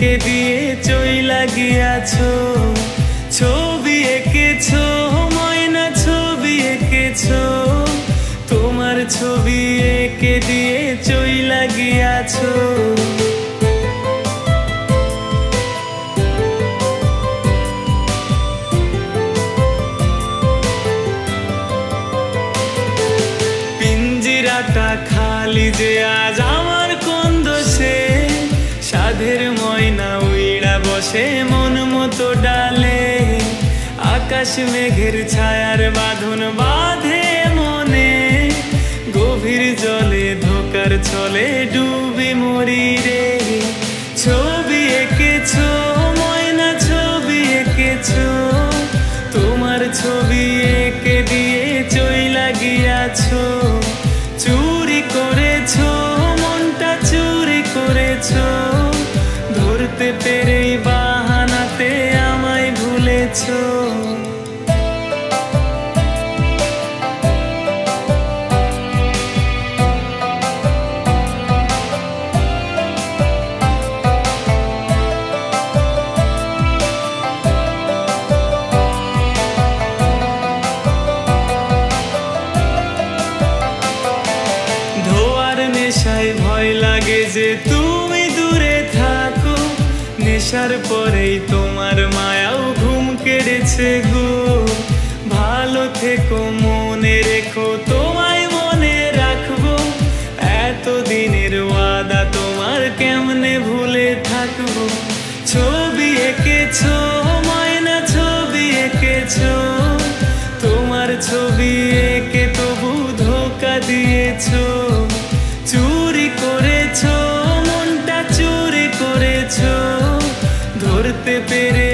এঁকে দিয়ে চইলা গিয়াছো। ছবি এঁকেছো ময়না, ছবি এঁকেছো, তোমার ছবি এঁকে দিয়ে চইলা গিয়াছো। পিঞ্জিরাটা খালি যে আজ আমার কোন দোষে, সাধের ময়না উইড়া বসে মন মতো ডালে। আকাশ মেঘের ছায়ার বাঁধন বাঁধে মনে, গভীর জলে ধোকার ছলে ডুবে মরি রে। ছবি এঁকেছো ময়না, ছবি এঁকেছো, তোমার ছবি এঁকে দিয়ে চইলা গিয়াছো। চুরি করেছো মনটা, চুরি করেছো, ধরতে পেরেই বাহানাতে আমায় ভুলেছো। নেশায় ভয় লাগে যে তুমি দূরে থাকো, নেশার পরেই তোমার মায়াও ঘুম কেড়েছে গো। ভালো থেকো মনে রেখো, তোমায় মনে রাখবো, এতদিনের ওয়াদা তোমার কেমনে ভুলে থাকবো। ছবি এঁকেছো ময়না, ছবি এঁকেছো, তোমার ছবি এঁকে তবু ধোঁকা দিয়েছো। চুরি করেছো মনটা, চুরি করেছো, ধরতে পেরে